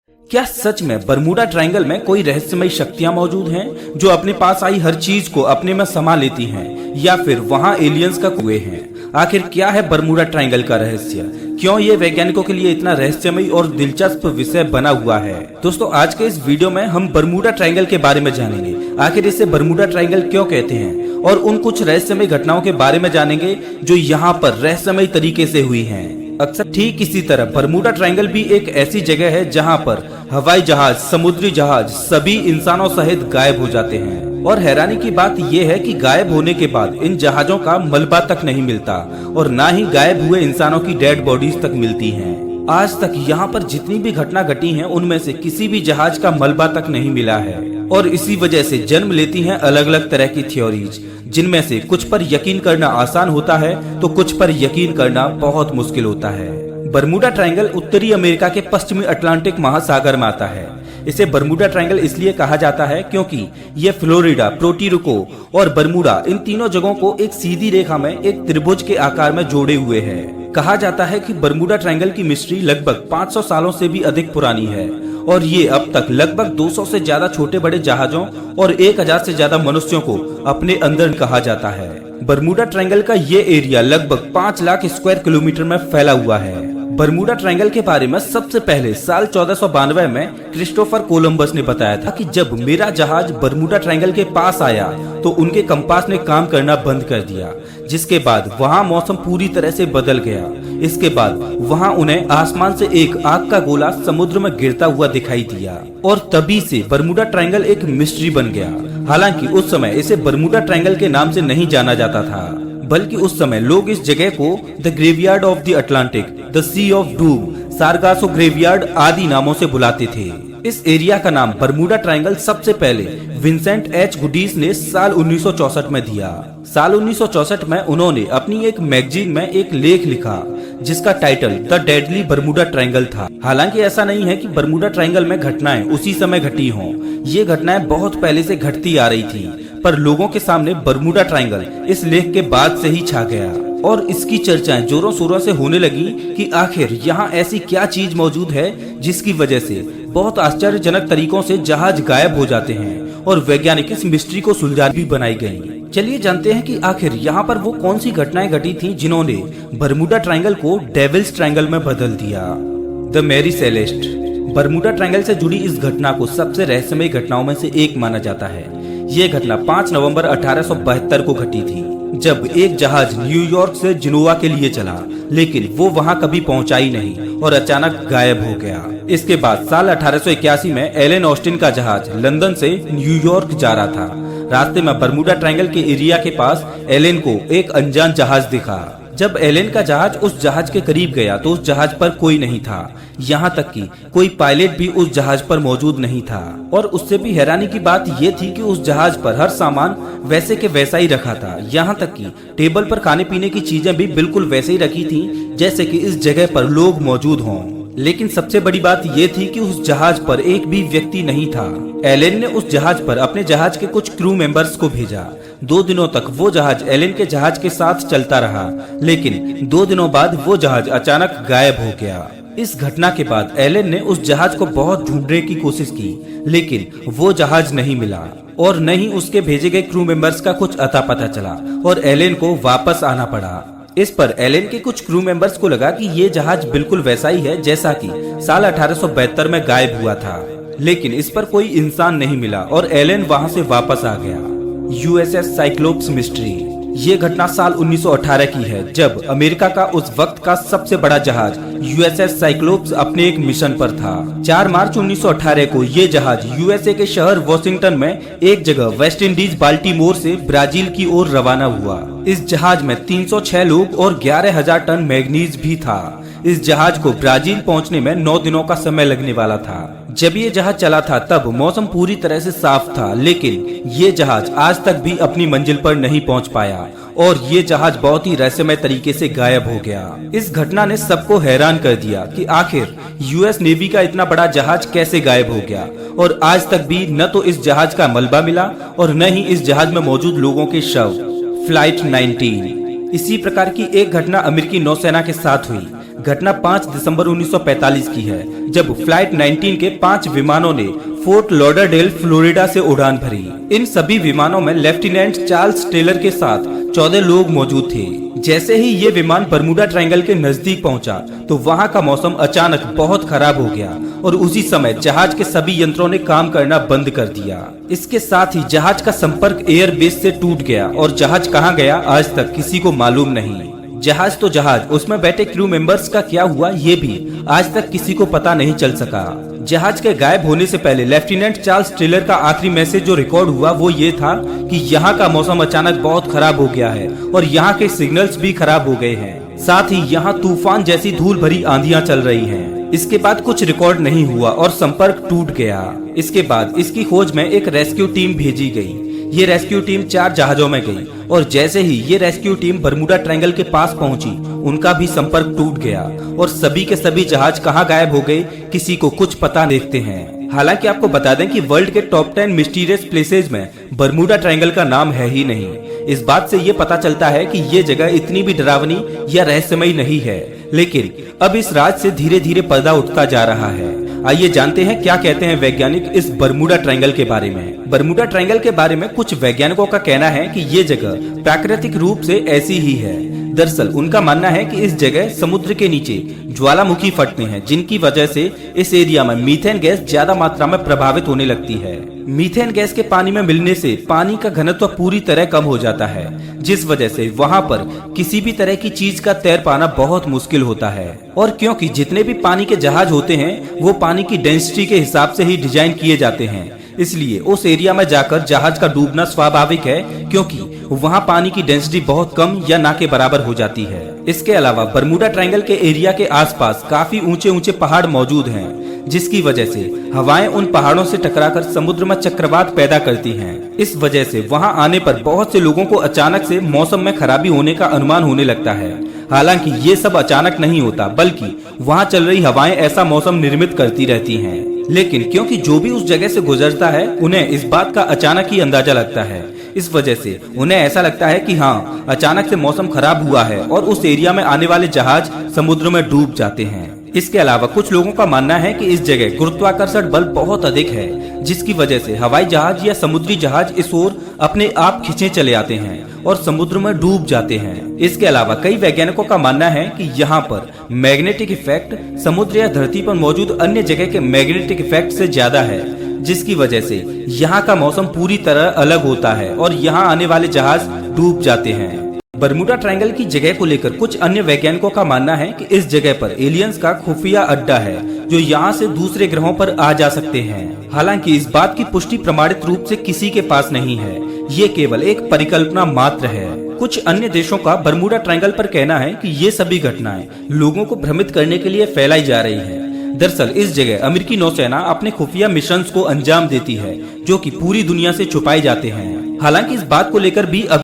क्या सच में Bermuda triangle में कोई रहस्यमयी शक्तियां मौजूद हैं जो अपने पास आई हर चीज को अपने में समा लेती हैं, या फिर वहां एलियंस का कुएं हैं? आखिर क्या है बरमूडा ट्रायंगल का रहस्य? क्यों ये वैज्ञानिकों के लिए इतना रहस्यमयी और दिलचस्प विषय बना हुआ है? दोस्तों, आज के इस वीडियो में हम बरमूडा ट्रायंगल के बारे में जानेंगे। आखिर इसे बरमूडा ट्रायंगल क्यों कहते हैं, और उन कुछ रहस्यमयी घटनाओं के बारे में जानेंगे जो यहाँ पर रहस्यमयी तरीके से हुई हैं। अक्सर ठीक इसी तरह बरमूडा ट्रायंगल भी एक ऐसी जगह है जहां पर हवाई जहाज, समुद्री जहाज सभी इंसानों सहित गायब हो जाते हैं। और हैरानी की बात यह है कि गायब होने के बाद इन जहाजों का मलबा तक नहीं मिलता और ना ही गायब हुए इंसानों की डेड बॉडीज तक मिलती हैं। आज तक यहाँ पर जितनी भी घटना घटी हैं, उनमें से किसी भी जहाज का मलबा तक नहीं मिला है। और इसी वजह से जन्म लेती हैं अलग अलग तरह की थ्योरीज, जिनमें से कुछ पर यकीन करना आसान होता है तो कुछ पर यकीन करना बहुत मुश्किल होता है। बरमूडा ट्रायंगल उत्तरी अमेरिका के पश्चिमी अटलांटिक महासागर में आता है। इसे बरमूडा ट्रायंगल इसलिए कहा जाता है क्योंकि ये फ्लोरिडा, प्रोटोरिको और बरमूडा, इन तीनों जगहों को एक सीधी रेखा में एक त्रिभुज के आकार में जोड़े हुए है। कहा जाता है कि बरमूडा ट्रायंगल की मिस्ट्री लगभग 500 सालों से भी अधिक पुरानी है और ये अब तक लगभग 200 से ज्यादा छोटे बड़े जहाजों और 1000 से ज्यादा मनुष्यों को अपने अंदर कहा जाता है। बरमूडा ट्रायंगल का ये एरिया लगभग 5 लाख स्क्वायर किलोमीटर में फैला हुआ है। बरमूडा ट्रायंगल के बारे में सबसे पहले साल 1492 में क्रिस्टोफर कोलंबस ने बताया था कि जब मेरा जहाज बरमूडा ट्रायंगल के पास आया तो उनके कंपास ने काम करना बंद कर दिया, जिसके बाद वहां मौसम पूरी तरह से बदल गया। इसके बाद वहां उन्हें आसमान से एक आग का गोला समुद्र में गिरता हुआ दिखाई दिया और तभी से बरमूडा ट्रायंगल एक मिस्ट्री बन गया। हालांकि उस समय इसे बरमूडा ट्रायंगल के नाम से नहीं जाना जाता था, बल्कि उस समय लोग इस जगह को the graveyard of the Atlantic, the sea of doom, Sargasso graveyard आदि नामों से बुलाते थे। इस एरिया का नाम बरमूडा ट्रायंगल सबसे पहले विंसेंट एच गुडीस ने साल 1964 में दिया। साल 1964 में उन्होंने अपनी एक मैगजीन में एक लेख लिखा जिसका title the deadly Bermuda triangle था। हालांकि ऐसा नहीं है कि बरमूडा ट्रायंगल में घटनाएं उसी समय घटी हों, ये घटनाएं बहुत पहले से घटती आ रही थी, पर लोगों के सामने बरमूडा ट्रायंगल इस लेख के बाद से ही छा गया और इसकी चर्चाएं जोरों शोरों से होने लगी कि आखिर यहाँ ऐसी क्या चीज मौजूद है जिसकी वजह से बहुत आश्चर्यजनक तरीकों से जहाज गायब हो जाते हैं और वैज्ञानिक इस मिस्ट्री को सुलझा भी बनाई गई। चलिए जानते हैं कि आखिर यहाँ पर वो कौन सी घटनाएं घटी थी जिन्होंने बरमूडा ट्रायंगल को डेविल्स ट्रायंगल में बदल दिया। The Mary Celeste Bermuda Triangle से जुड़ी इस घटना को सबसे रहस्यमयी घटनाओं में से एक माना जाता है। ये घटना 5 नवंबर 1872 को घटी थी, जब एक जहाज न्यूयॉर्क से जिनोवा के लिए चला, लेकिन वो वहां कभी पहुंचा ही नहीं और अचानक गायब हो गया। इसके बाद साल 1881 में एलन ऑस्टिन का जहाज लंदन से न्यूयॉर्क जा रहा था। रास्ते में बरमूडा ट्रायंगल के एरिया के पास एलन को एक अनजान जहाज दिखा। जब एलन का जहाज उस जहाज के करीब गया तो उस जहाज पर कोई नहीं था, यहाँ तक कि कोई पायलट भी उस जहाज पर मौजूद नहीं था। और उससे भी हैरानी की बात ये थी कि उस जहाज पर हर सामान वैसे के वैसा ही रखा था, यहाँ तक कि टेबल पर खाने पीने की चीजें भी बिल्कुल वैसे ही रखी थी जैसे कि इस जगह पर लोग मौजूद हों। लेकिन सबसे बड़ी बात ये थी कि उस जहाज पर एक भी व्यक्ति नहीं था। एलन ने उस जहाज पर अपने जहाज के कुछ क्रू मेंबर्स को भेजा। 2 दिनों तक वो जहाज एलन के जहाज के साथ चलता रहा, लेकिन 2 दिनों बाद वो जहाज अचानक गायब हो गया। इस घटना के बाद एलन ने उस जहाज को बहुत ढूंढने की कोशिश की, लेकिन वो जहाज नहीं मिला और न ही उसके भेजे गए क्रू मेंबर्स का कुछ अता पता चला और एलन को वापस आना पड़ा। इस पर एलन के कुछ क्रू मेंबर्स को लगा कि ये जहाज बिल्कुल वैसा ही है जैसा कि साल 1872 में गायब हुआ था, लेकिन इस पर कोई इंसान नहीं मिला और एलन वहां से वापस आ गया। यूएसएस साइक्लोप्स मिस्ट्री ये घटना साल 1918 की है, जब अमेरिका का उस वक्त का सबसे बड़ा जहाज यूएसएस साइक्लोप्स अपने एक मिशन पर था। 4 मार्च 1918 को ये जहाज यूएसए के शहर वॉशिंगटन में एक जगह वेस्ट इंडीज बाल्टीमोर से ब्राजील की ओर रवाना हुआ। इस जहाज में 306 लोग और 11,000 टन मैग्नीज भी था। इस जहाज को ब्राजील पहुंचने में 9 दिनों का समय लगने वाला था। जब ये जहाज चला था तब मौसम पूरी तरह से साफ था, लेकिन ये जहाज आज तक भी अपनी मंजिल पर नहीं पहुंच पाया और ये जहाज बहुत ही रहस्यमय तरीके से गायब हो गया। इस घटना ने सबको हैरान कर दिया कि आखिर यूएस नेवी का इतना बड़ा जहाज कैसे गायब हो गया और आज तक भी न तो इस जहाज का मलबा मिला और न ही इस जहाज में मौजूद लोगों के शव। फ्लाइट 19 इसी प्रकार की एक घटना अमेरिकी नौसेना के साथ हुई। घटना 5 दिसंबर 1945 की है, जब फ्लाइट 19 के 5 विमानों ने फोर्ट लॉडरडेल फ्लोरिडा से उड़ान भरी। इन सभी विमानों में लेफ्टिनेंट चार्ल्स टेलर के साथ 14 लोग मौजूद थे। जैसे ही ये विमान बरमूडा ट्रायंगल के नजदीक पहुंचा तो वहां का मौसम अचानक बहुत खराब हो गया और उसी समय जहाज के सभी यंत्रों ने काम करना बंद कर दिया। इसके साथ ही जहाज का संपर्क एयरबेस से टूट गया और जहाज कहां गया आज तक किसी को मालूम नहीं। जहाज तो जहाज, उसमें बैठे क्रू मेंबर्स का क्या हुआ ये भी आज तक किसी को पता नहीं चल सका। जहाज के गायब होने से पहले लेफ्टिनेंट चार्ल्स टेलर का आखिरी मैसेज जो रिकॉर्ड हुआ वो ये था कि यहाँ का मौसम अचानक बहुत खराब हो गया है और यहाँ के सिग्नल्स भी खराब हो गए हैं। साथ ही यहाँ तूफान जैसी धूल भरी आंधियां चल रही हैं। इसके बाद कुछ रिकॉर्ड नहीं हुआ और संपर्क टूट गया। इसके बाद इसकी खोज में एक रेस्क्यू टीम भेजी गई। ये रेस्क्यू टीम 4 जहाजों में गई और जैसे ही ये रेस्क्यू टीम बरमूडा ट्रायंगल के पास पहुंची उनका भी संपर्क टूट गया और सभी के सभी जहाज कहां गायब हो गए किसी को कुछ पता देखते हैं। हालांकि आपको बता दें कि वर्ल्ड के टॉप 10 मिस्टीरियस प्लेसेज में बरमूडा ट्रायंगल का नाम है ही नहीं। इस बात से ये पता चलता है कि ये जगह इतनी भी डरावनी या रहस्यमयी नहीं है, लेकिन अब इस राज से धीरे धीरे पर्दा उठता जा रहा है। आइए जानते हैं क्या कहते हैं वैज्ञानिक इस बरमूडा ट्रायंगल के बारे में। बरमूडा ट्रायंगल के बारे में कुछ वैज्ञानिकों का कहना है कि ये जगह प्राकृतिक रूप से ऐसी ही है। दरअसल उनका मानना है कि इस जगह समुद्र के नीचे ज्वालामुखी फटते हैं जिनकी वजह से इस एरिया में मीथेन गैस ज्यादा मात्रा में प्रभावित होने लगती है। मीथेन गैस के पानी में मिलने से पानी का घनत्व पूरी तरह कम हो जाता है, जिस वजह से वहाँ पर किसी भी तरह की चीज का तैर पाना बहुत मुश्किल होता है। और क्योंकि जितने भी पानी के जहाज होते हैं वो पानी की डेंसिटी के हिसाब से ही डिजाइन किए जाते हैं, इसलिए उस एरिया में जाकर जहाज का डूबना स्वाभाविक है क्योंकि वहाँ पानी की डेंसिटी बहुत कम या ना के बराबर हो जाती है। इसके अलावा बरमूडा ट्रायंगल के एरिया के आसपास काफी ऊंचे ऊंचे पहाड़ मौजूद हैं, जिसकी वजह से हवाएं उन पहाड़ों से टकराकर समुद्र में चक्रवात पैदा करती हैं। इस वजह से वहां आने पर बहुत से लोगों को अचानक से मौसम में खराबी होने का अनुमान होने लगता है। हालांकि ये सब अचानक नहीं होता, बल्कि वहां चल रही हवाएं ऐसा मौसम निर्मित करती रहती हैं। लेकिन क्योंकि जो भी उस जगह से गुजरता है उन्हें इस बात का अचानक ही अंदाजा लगता है, इस वजह से उन्हें ऐसा लगता है कि हाँ अचानक से मौसम खराब हुआ है और उस एरिया में आने वाले जहाज समुद्र में डूब जाते हैं। इसके अलावा कुछ लोगों का मानना है कि इस जगह गुरुत्वाकर्षण बल बहुत अधिक है, जिसकी वजह से हवाई जहाज या समुद्री जहाज इस ओर अपने आप खींचे चले आते हैं और समुद्र में डूब जाते हैं। इसके अलावा कई वैज्ञानिकों का मानना है कि यहाँ पर मैग्नेटिक इफेक्ट समुद्र या धरती पर मौजूद अन्य जगह के मैग्नेटिक इफेक्ट से ज्यादा है, जिसकी वजह से यहाँ का मौसम पूरी तरह अलग होता है और यहाँ आने वाले जहाज डूब जाते हैं। बरमूडा ट्रायंगल की जगह को लेकर कुछ अन्य वैज्ञानिकों का मानना है कि इस जगह पर एलियंस का खुफिया अड्डा है जो यहाँ से दूसरे ग्रहों पर आ जा सकते हैं। हालांकि इस बात की पुष्टि प्रमाणित रूप से किसी के पास नहीं है, ये केवल एक परिकल्पना मात्र है। कुछ अन्य देशों का बरमूडा ट्रायंगल पर कहना है कि ये सभी घटनाएं लोगों को भ्रमित करने के लिए फैलाई जा रही है। दरअसल इस जगह अमेरिकी नौसेना अपने खुफिया मिशंस को अंजाम देती है जो कि पूरी दुनिया से छुपाए जाते हैं। हालांकि इस बात को लेकर भी